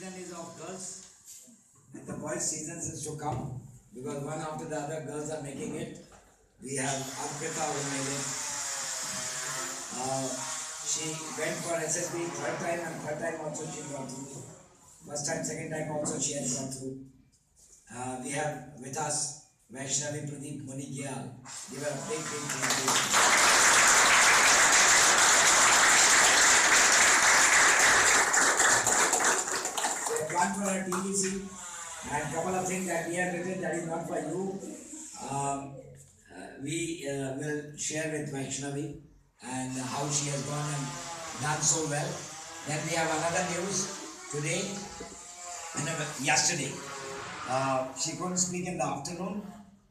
season is of girls, and the boys' season is to come because one after the other girls are making it. We have Arpita who made it. She went for SSB third time and third time also she got through. First time, second time also she has gone through. We have with us Vaishnavi Pradeep Munigyal. Give her a big thank you. One for our TVC and couple of things that we have written that is not for you. We will share with Vaishnavi and how she has gone and done so well. Then we have another news today and yesterday. She couldn't speak in the afternoon,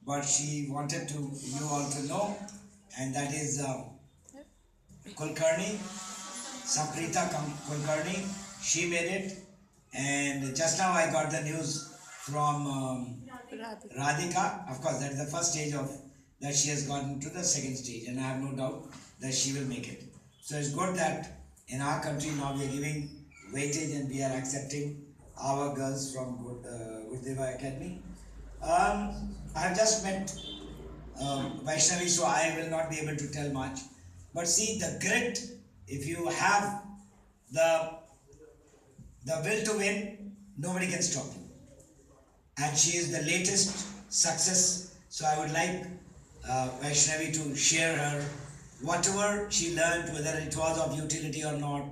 but she wanted to you all to know, and that is Kulkarni, Samprita Kulkarni. She made it. And just now I got the news from Radhika. Of course, that is the first stage of that she has gotten to the second stage, and I have no doubt that she will make it. So it's good that in our country now we are giving weightage and we are accepting our girls from Gurdeva Academy. I have just met Vaishnavi, so I will not be able to tell much. But see the grit, if you have the will to win, nobody can stop you. And she is the latest success. So I would like Vaishnavi to share her whatever she learned, whether it was of utility or not,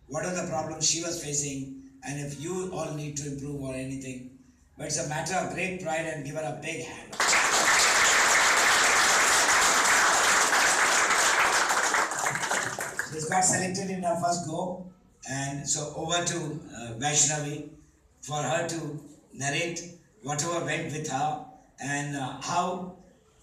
what are the problems she was facing, and if you all need to improve or anything. But it's a matter of great pride, and give her a big hand. She's got selected in her first go. And so over to Vaishnavi for her to narrate whatever went with her and how,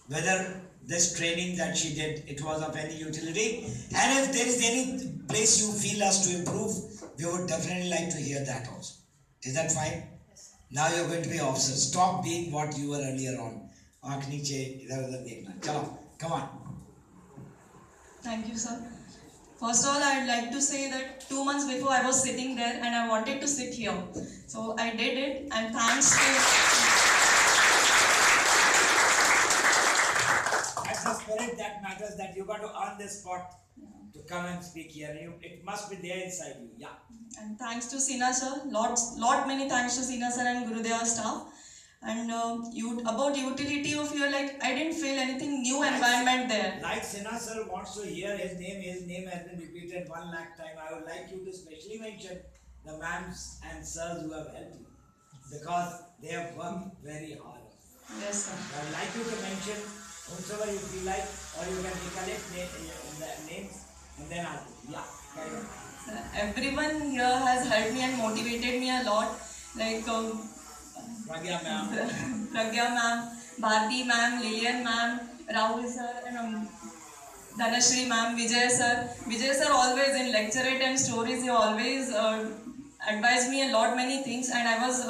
whether this training that she did, it was of any utility. And if there is any place you feel us to improve, we would definitely like to hear that also. Is that fine? Yes. Now you're going to be officers. Stop being what you were earlier on. Come on. Thank you, sir. First of all, I'd like to say that 2 months before I was sitting there and I wanted to sit here. So I did it, and thanks to... That's the spirit that matters, that you got to earn this spot to come and speak here. It must be there inside you. Yeah. And thanks to Sina sir, many thanks to Sina sir and Gurudeva staff. And about utility of your, I didn't feel anything new environment there. Like Sinha sir wants to hear his name has been repeated 1 lakh times. I would like you to specially mention the ma'ams and sirs who have helped you, because they have worked very hard. Yes, sir. I would like you to mention whomsoever you feel like, or you can recollect names and then ask. Yeah, carry on. Sir, everyone here has helped me and motivated me a lot. Pragya ma'am, Bharti ma'am, Lilian ma'am, Rahul sir, and Dhanashri ma'am, Vijay sir. Vijay sir always in lecturate and stories, he always advised me a lot many things, and I was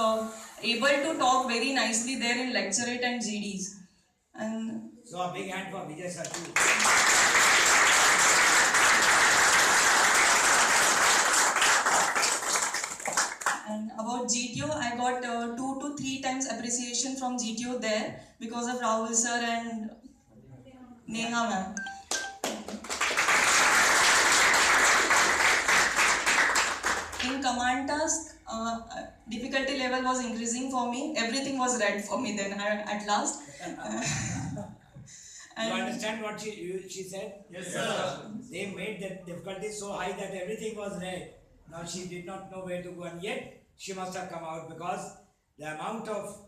able to talk very nicely there in lecturate and GDs. And so a big hand for Vijay sir too. And about GTO, I got 2 to 3 times appreciation from GTO there because of Rahul sir and Neha ma'am. In command task, difficulty level was increasing for me. Everything was red for me then at last. You understand what she said? Yes, sir. They made the difficulty so high that everything was red. Now she did not know where to go, and yet she must have come out, because the amount of,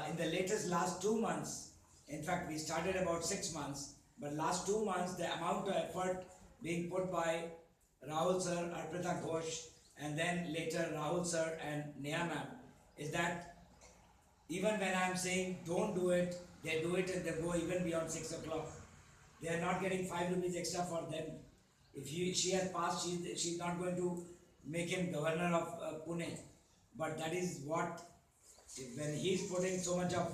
in the last 2 months, in fact we started about 6 months, but last 2 months the amount of effort being put by Rahul sir, Arpita Ghosh, and then later Rahul sir and Neha ma'am, is that even when I am saying don't do it, they do it and they go even beyond 6 o'clock. They are not getting 5 rupees extra for them. If she has passed, she's not going to make him governor of Pune. But that is what, when he is putting so much of,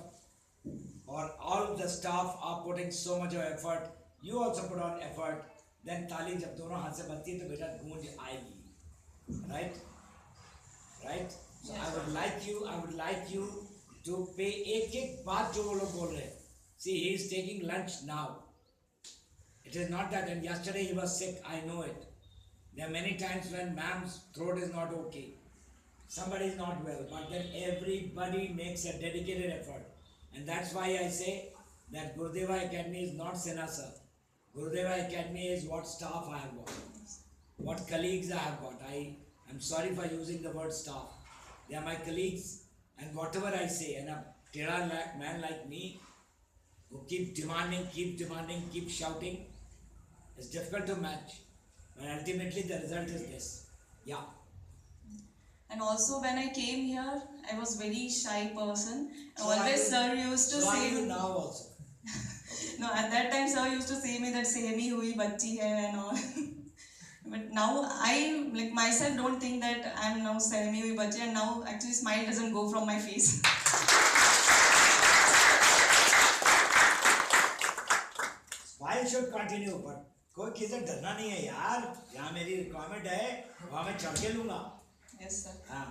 or all the staff are putting so much of effort, you also put on effort, then ताली जब दोनों हाथ से बजती है तो बेटा गूंज आएगी, right? would like you to pay एक बात जो वो लोग बोल रहे हैं. See, he is taking lunch now. It is not that, and yesterday he was sick, I know it. There are many times when ma'am's throat is not okay. Somebody is not well, but then everybody makes a dedicated effort. And that's why I say that Gurudeva Academy is not Sinasa. Gurudeva Academy is what staff I have got, what colleagues I have got. I am sorry for using the word staff. They are my colleagues, and whatever I say, and a tera man like me, who keep demanding, keep shouting, it's difficult to match. But ultimately the result is this. Yeah. And also when I came here, I was very shy person. And So always sir used to so say are you now also? no, at that time sir used to say me that sehmi hui bachchi hai and all. But now I like myself don't think that I'm now sehmi hui bachchi, and now actually smile doesn't go from my face. Smile should continue, but कोई किसी से डरना नहीं है यार. यहाँ मेरी requirement है, वहाँ मैं चढ़ के लूँगा. Yes sir. हाँ.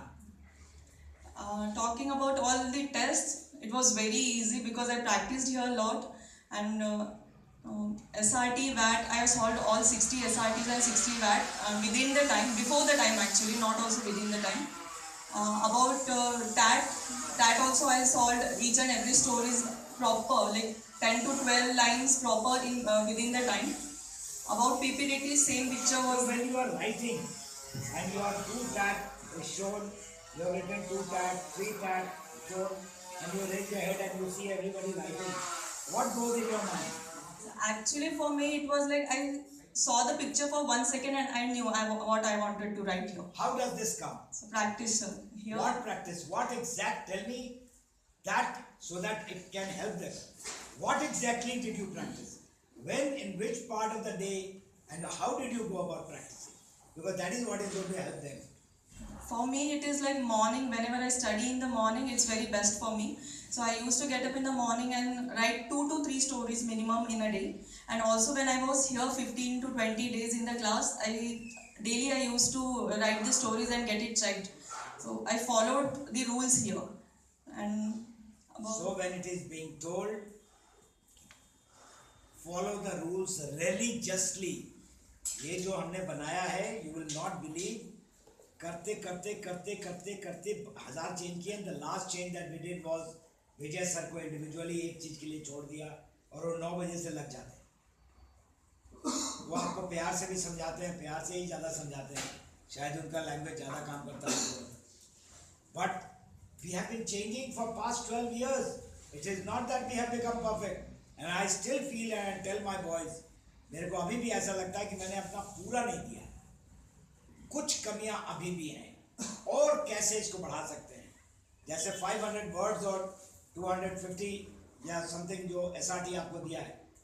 Talking about all the tests, it was very easy because I practiced here a lot, and SRT, VAT, I have solved all 60 SRTs and 60 VAT within the time, before the time actually, not also within the time. About TAT also I solved each and every stories proper, like 10 to 12 lines proper in within the time. About PPDT, same picture was. When you are writing and your 2 TAT is shown, you have written 2 TAT, 3 TAT shown, and you raise your head and you see everybody writing, what goes in your mind? Actually, for me, it was like I saw the picture for 1 second and I knew what I wanted to write here. How does this come? So practice, sir. Here. What practice? What exact? Tell me that so that it can help them. What exactly did you practice? When, in which part of the day, and how did you go about practicing? Because that is what is going to help them. For me, it is like morning. Whenever I study in the morning, it's very best for me. So I used to get up in the morning and write 2 to 3 stories minimum in a day. And also when I was here 15 to 20 days in the class, daily I used to write the stories and get it checked. So I followed the rules here. And so when it is being told, follow the rules religiously. ये जो हमने बनाया है, you will not believe. करते हजार change किए. The last change that we did was Vijay sir को individually एक चीज के लिए छोड़ दिया और वो 9 बजे से लग जाते हैं. वो आपको प्यार से भी समझाते हैं, प्यार से ही ज़्यादा समझाते हैं, शायद उनका लैंग्वेज ज़्यादा काम करता है. But we have been changing for past 12 years. It is not that we have become perfect. And I still feel and tell my boys, मेरे को अभी भी ऐसा लगता है कि मैंने अपना पूरा नहीं दिया. कुछ कमियां अभी भी हैं और कैसे इसको बढ़ा सकते हैं. जैसे 500 वर्ड्स और 250 या समथिंग जो SRT आपको दिया है,